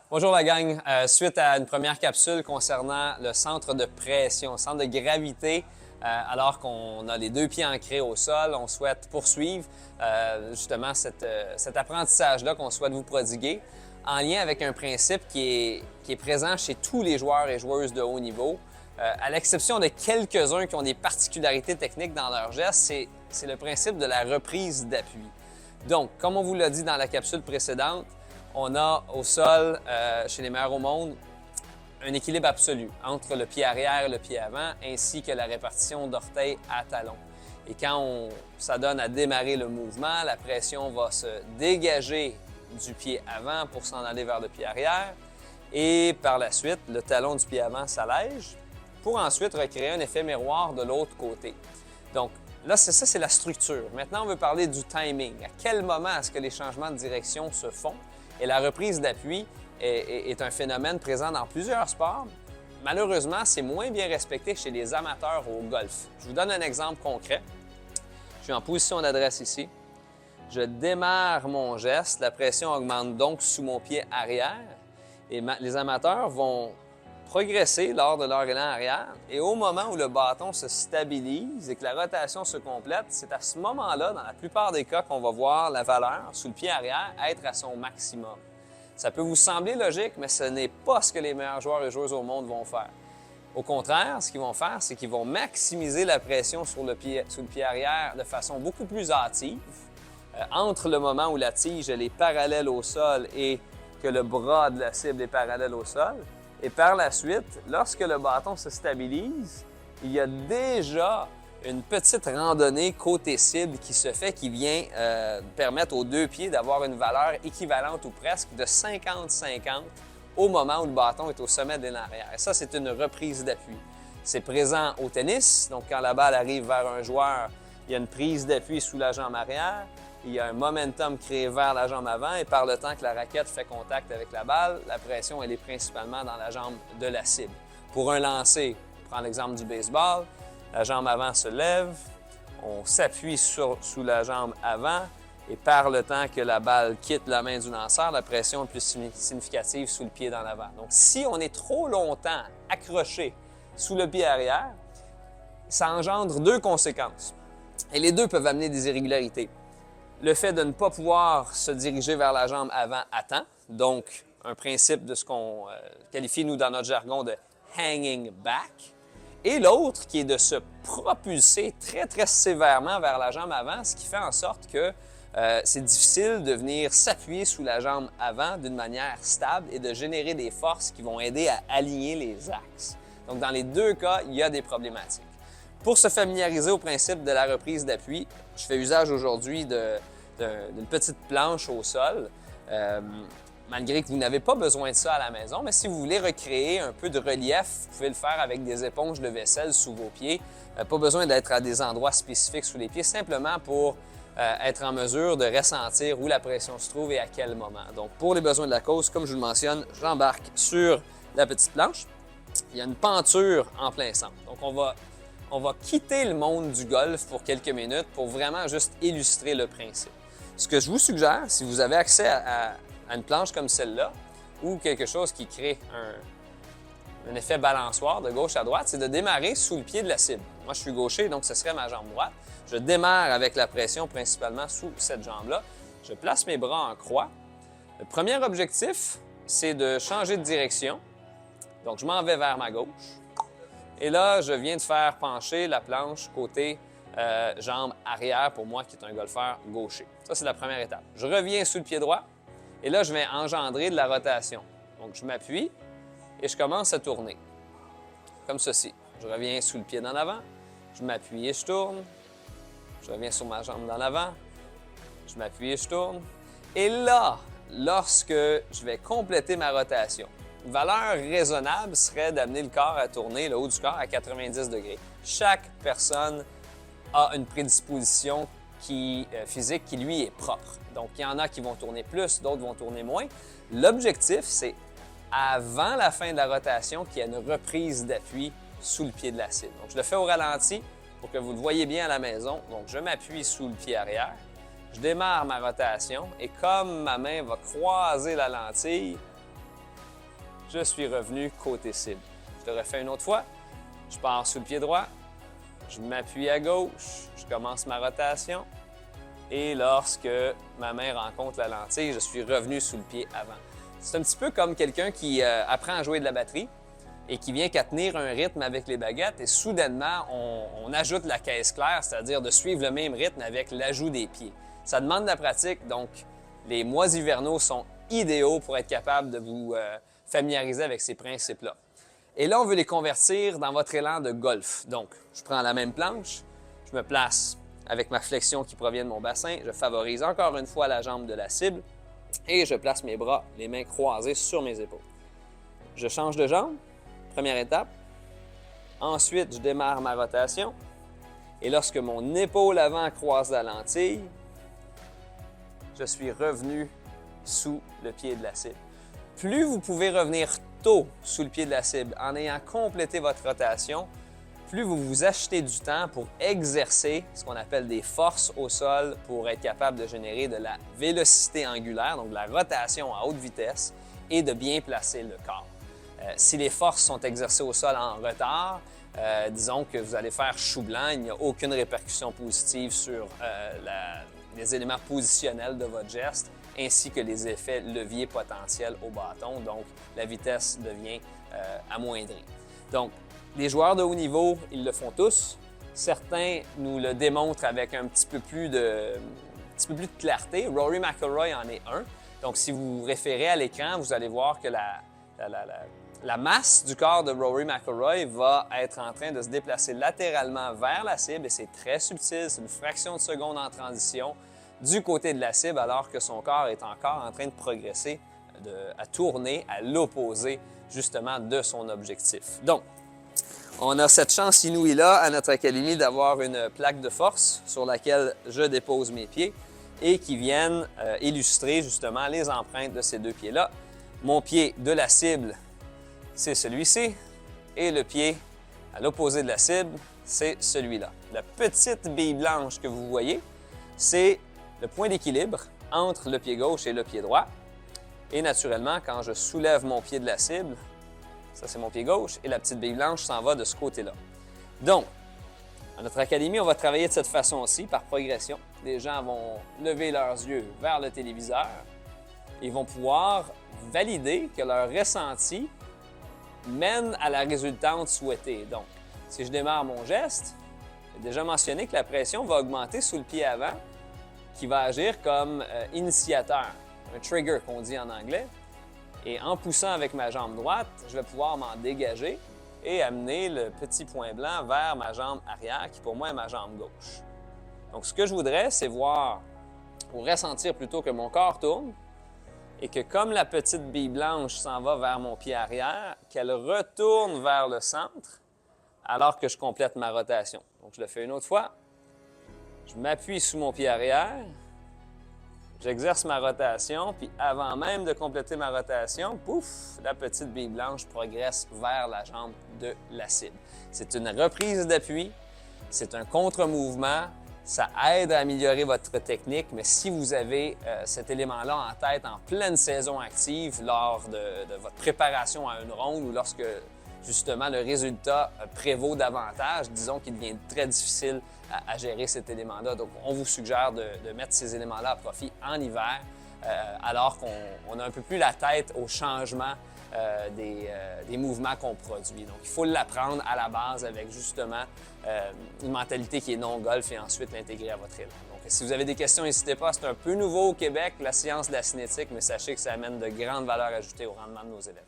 Bonjour la gang. Suite à une première capsule concernant le centre de pression, le centre de gravité, alors qu'on a les deux pieds ancrés au sol, on souhaite poursuivre justement cet apprentissage-là qu'on souhaite vous prodiguer en lien avec un principe qui est présent chez tous les joueurs et joueuses de haut niveau. À l'exception de quelques-uns qui ont des particularités techniques dans leurs gestes, c'est le principe de la reprise d'appui. Donc, comme on vous l'a dit dans la capsule précédente, on a au sol, chez les meilleurs au monde, un équilibre absolu entre le pied arrière et le pied avant, ainsi que la répartition d'orteils à talons. Et quand on s'adonne à démarrer le mouvement, la pression va se dégager du pied avant pour s'en aller vers le pied arrière. Et par la suite, le talon du pied avant s'allège pour ensuite recréer un effet miroir de l'autre côté. Donc, là, c'est la structure. Maintenant, on veut parler du timing. À quel moment est-ce que les changements de direction se font? Et la reprise d'appui est un phénomène présent dans plusieurs sports. Malheureusement, c'est moins bien respecté chez les amateurs au golf. Je vous donne un exemple concret. Je suis en position d'adresse ici. Je démarre mon geste. La pression augmente donc sous mon pied arrière. Et les amateurs vont progresser lors de leur élan arrière. Et au moment où le bâton se stabilise et que la rotation se complète, c'est à ce moment-là, dans la plupart des cas, qu'on va voir la valeur sous le pied arrière être à son maximum. Ça peut vous sembler logique, mais ce n'est pas ce que les meilleurs joueurs et joueuses au monde vont faire. Au contraire, ce qu'ils vont faire, c'est qu'ils vont maximiser la pression sous le pied arrière de façon beaucoup plus hâtive. Entre le moment où la tige elle est parallèle au sol et que le bras de la cible est parallèle au sol. Et par la suite, lorsque le bâton se stabilise, il y a déjà une petite randonnée côté cible qui se fait, qui vient permettre aux deux pieds d'avoir une valeur équivalente ou presque de 50-50 au moment où le bâton est au sommet de l'élan arrière. Et ça, c'est une reprise d'appui. C'est présent au tennis, donc quand la balle arrive vers un joueur, il y a une prise d'appui sous la jambe arrière. Il y a un momentum créé vers la jambe avant et par le temps que la raquette fait contact avec la balle, la pression elle est principalement dans la jambe de la cible. Pour un lancer, on prend l'exemple du baseball, la jambe avant se lève, on s'appuie sous la jambe avant et par le temps que la balle quitte la main du lanceur, la pression est plus significative sous le pied dans l'avant. Donc si on est trop longtemps accroché sous le pied arrière, ça engendre deux conséquences. Et les deux peuvent amener des irrégularités. Le fait de ne pas pouvoir se diriger vers la jambe avant à temps, donc un principe de ce qu'on qualifie, nous, dans notre jargon, de « hanging back ». Et l'autre qui est de se propulser très, très sévèrement vers la jambe avant, ce qui fait en sorte que c'est difficile de venir s'appuyer sous la jambe avant d'une manière stable et de générer des forces qui vont aider à aligner les axes. Donc, dans les deux cas, il y a des problématiques. Pour se familiariser au principe de la reprise d'appui, je fais usage aujourd'hui d'une petite planche au sol, malgré que vous n'avez pas besoin de ça à la maison, mais si vous voulez recréer un peu de relief, vous pouvez le faire avec des éponges de vaisselle sous vos pieds. Pas besoin d'être à des endroits spécifiques sous les pieds, simplement pour être en mesure de ressentir où la pression se trouve et à quel moment. Donc, pour les besoins de la cause, comme je vous le mentionne, j'embarque sur la petite planche. Il y a une penture en plein centre. Donc, on va quitter le monde du golf pour quelques minutes pour vraiment juste illustrer le principe. Ce que je vous suggère, si vous avez accès à une planche comme celle-là ou quelque chose qui crée un effet balançoire de gauche à droite, c'est de démarrer sous le pied de la cible. Moi, je suis gaucher, donc ce serait ma jambe droite. Je démarre avec la pression principalement sous cette jambe-là. Je place mes bras en croix. Le premier objectif, c'est de changer de direction. Donc, je m'en vais vers ma gauche. Et là, je viens de faire pencher la planche côté jambe arrière pour moi qui est un golfeur gaucher. Ça, c'est la première étape. Je reviens sous le pied droit et là, je vais engendrer de la rotation. Donc, je m'appuie et je commence à tourner. Comme ceci. Je reviens sous le pied d'en avant, je m'appuie et je tourne. Je reviens sur ma jambe d'en avant, je m'appuie et je tourne. Et là, lorsque je vais compléter ma rotation, une valeur raisonnable serait d'amener le corps à tourner, le haut du corps, à 90 degrés. Chaque personne a une prédisposition physique qui, lui, est propre. Donc, il y en a qui vont tourner plus, d'autres vont tourner moins. L'objectif, c'est avant la fin de la rotation qu'il y ait une reprise d'appui sous le pied de la cible. Donc, je le fais au ralenti pour que vous le voyez bien à la maison. Donc, je m'appuie sous le pied arrière, je démarre ma rotation et comme ma main va croiser la lentille, je suis revenu côté cible. Je le refais une autre fois. Je pars sous le pied droit, je m'appuie à gauche, je commence ma rotation. Et lorsque ma main rencontre la lentille, je suis revenu sous le pied avant. C'est un petit peu comme quelqu'un qui apprend à jouer de la batterie et qui vient qu'à tenir un rythme avec les baguettes et soudainement, on ajoute la caisse claire, c'est-à-dire de suivre le même rythme avec l'ajout des pieds. Ça demande de la pratique, donc les mois hivernaux sont idéaux pour être capable de vous familiariser avec ces principes-là. Et là, on veut les convertir dans votre élan de golf. Donc, je prends la même planche, je me place avec ma flexion qui provient de mon bassin, je favorise encore une fois la jambe de la cible et je place mes bras, les mains croisées sur mes épaules. Je change de jambe, première étape. Ensuite, je démarre ma rotation et lorsque mon épaule avant croise la lentille, je suis revenu sous le pied de la cible. Plus vous pouvez revenir tôt sous le pied de la cible en ayant complété votre rotation, plus vous vous achetez du temps pour exercer ce qu'on appelle des forces au sol pour être capable de générer de la vélocité angulaire, donc de la rotation à haute vitesse, et de bien placer le corps. Si les forces sont exercées au sol en retard, disons que vous allez faire chou blanc, il n'y a aucune répercussion positive sur les éléments positionnels de votre geste, ainsi que les effets leviers potentiels au bâton, donc la vitesse devient amoindrie. Donc, les joueurs de haut niveau, ils le font tous. Certains nous le démontrent avec un petit peu plus de clarté. Rory McIlroy en est un. Donc, si vous vous référez à l'écran, vous allez voir que la masse du corps de Rory McIlroy va être en train de se déplacer latéralement vers la cible et c'est très subtil, c'est une fraction de seconde en transition du côté de la cible alors que son corps est encore en train de progresser, à tourner à l'opposé justement de son objectif. Donc, on a cette chance inouïe-là à notre académie d'avoir une plaque de force sur laquelle je dépose mes pieds et qui viennent illustrer justement les empreintes de ces deux pieds-là. Mon pied de la cible, c'est celui-ci, et le pied à l'opposé de la cible, c'est celui-là. La petite bille blanche que vous voyez, c'est le point d'équilibre entre le pied gauche et le pied droit. Et naturellement, quand je soulève mon pied de la cible, ça c'est mon pied gauche, et la petite bille blanche s'en va de ce côté-là. Donc, à notre académie, on va travailler de cette façon-ci, par progression. Les gens vont lever leurs yeux vers le téléviseur et vont pouvoir valider que leur ressenti mène à la résultante souhaitée. Donc, si je démarre mon geste, j'ai déjà mentionné que la pression va augmenter sous le pied avant, qui va agir comme initiateur, un trigger qu'on dit en anglais. Et en poussant avec ma jambe droite, je vais pouvoir m'en dégager et amener le petit point blanc vers ma jambe arrière, qui pour moi est ma jambe gauche. Donc, ce que je voudrais, c'est voir, ou ressentir plutôt que mon corps tourne et que comme la petite bille blanche s'en va vers mon pied arrière, qu'elle retourne vers le centre alors que je complète ma rotation. Donc, je le fais une autre fois. Je m'appuie sous mon pied arrière. J'exerce ma rotation, puis avant même de compléter ma rotation, pouf, la petite bille blanche progresse vers la jambe de la cible. C'est une reprise d'appui, c'est un contre-mouvement, ça aide à améliorer votre technique, mais si vous avez cet élément-là en tête en pleine saison active, lors de votre préparation à une ronde ou lorsque justement le résultat prévaut davantage, disons qu'il devient très difficile à gérer cet élément-là. Donc, on vous suggère de mettre ces éléments-là à profit en hiver, alors qu'on a un peu plus la tête au changement des mouvements qu'on produit. Donc, il faut l'apprendre à la base avec justement une mentalité qui est non-golf et ensuite l'intégrer à votre élan. Donc, si vous avez des questions, n'hésitez pas. C'est un peu nouveau au Québec, la science de la cinétique, mais sachez que ça amène de grandes valeurs ajoutées au rendement de nos élèves.